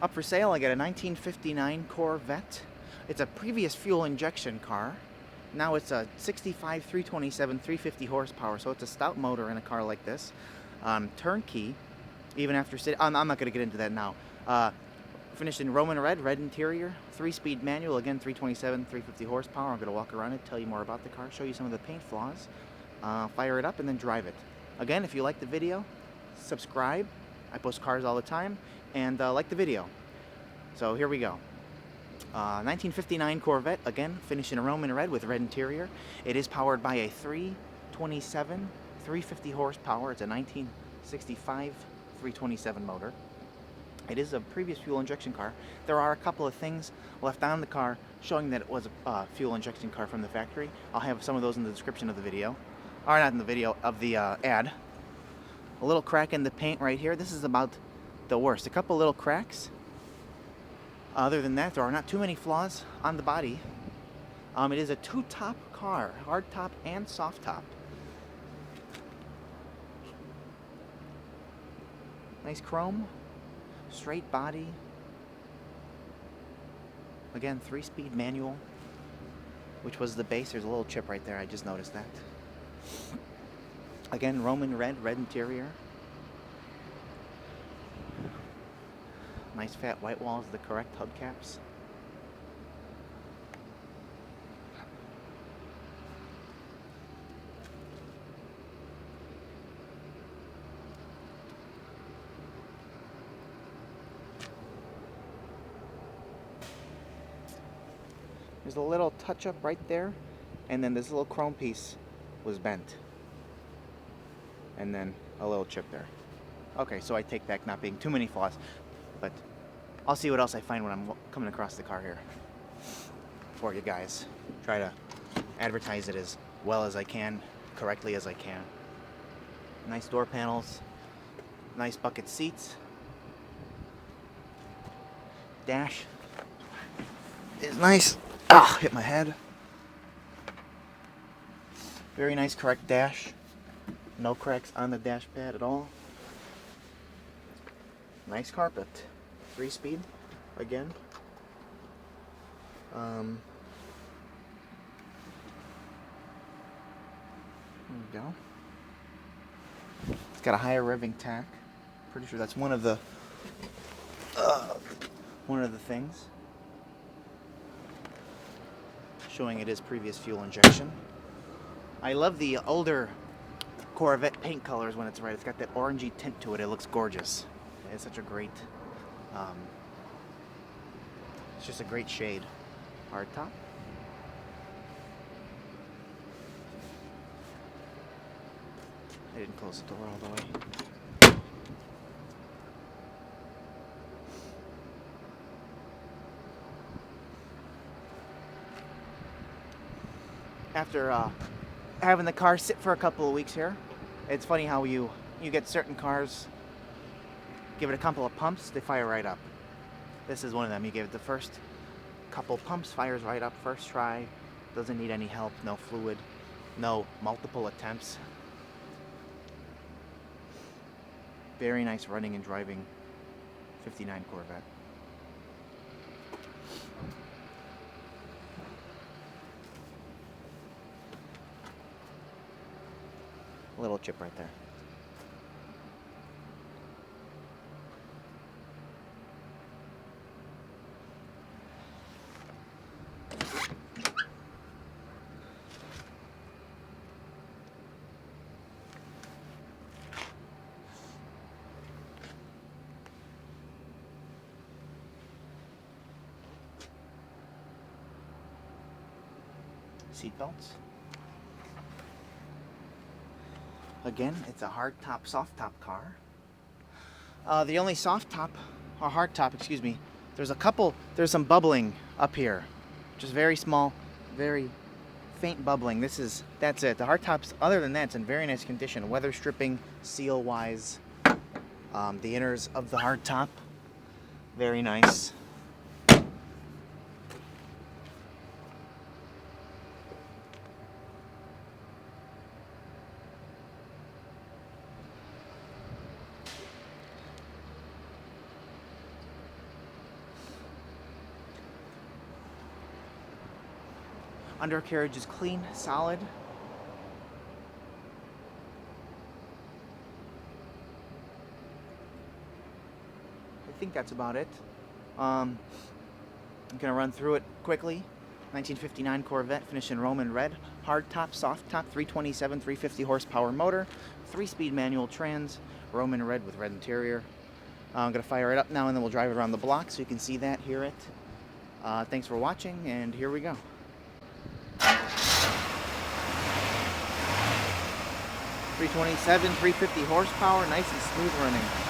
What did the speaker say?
Up for sale, I got a 1959 Corvette. It's a previous fuel injection car. Now it's a 65 327 350 horsepower, so it's a stout motor in a car like this. Turnkey, even after sitting. I'm not going to get into that now. Finished in Roman red interior, 3-speed manual, again 327 350 horsepower. I'm going to walk around it, tell you more about the car, show you some of the paint flaws, fire it up, and then drive it. Again, if you like the video, subscribe. I post cars all the time, and like the video. So here we go. 1959 Corvette, again, finished in Roman red with red interior. It is powered by a 327 350 horsepower. It's a 1965 327 motor. It is a previous fuel injection car. There are a couple of things left on the car showing that it was a fuel injection car from the factory. I'll have some of those in the description of the video. Or not in the video, of the ad. A little crack in the paint right here. This is about the worst. A couple little cracks. Other than that, there are not too many flaws on the body. It is a two-top car, hard top and soft top. Nice chrome, straight body. Again, 3-speed manual, which was the base. There's a little chip right there, I just noticed that. Again, Roman red interior. Nice fat white walls, the correct hubcaps. There's a little touch up right there, and then this little chrome piece was bent. And then a little chip there. Okay, so I take back not being too many flaws, but I'll see what else I find when I'm coming across the car here for you guys. Try to advertise it as well as I can, correctly as I can. Nice door panels, nice bucket seats. Dash is nice. Ah, hit my head. Very nice, correct dash. No cracks on the dash pad at all. Nice carpet. 3-speed again. There we go. It's got a higher revving tack. Pretty sure that's one of the things showing it is previous fuel injection. I love the older Corvette paint colors when it's red. It's got that orangey tint to it. It looks gorgeous. It's such a great, it's just a great shade. Hard top. I didn't close the door all the way. After having the car sit for a couple of weeks here, it's funny how you get certain cars, give it a couple of pumps, they fire right up. This is one of them. You give it the first couple pumps, fires right up, first try, doesn't need any help, no fluid, no multiple attempts. Very nice running and driving 59 Corvette. A little chip right there. Seat belts. Again, it's a hard top, soft top car. The only soft top, or hard top, excuse me, there's some bubbling up here. Just very small, very faint bubbling. That's it. The hard tops, other than that, it's in very nice condition. Weather stripping, seal wise. The inners of the hard top, very nice. Undercarriage is clean, solid. I think that's about it. I'm gonna run through it quickly. 1959 Corvette, finished in Roman red. Hard top, soft top, 327, 350 horsepower motor, 3-speed manual trans, Roman red with red interior. I'm gonna fire it up now and then we'll drive it around the block so you can see that, hear it. Thanks for watching, and here we go. 327, 350 horsepower, nice and smooth running.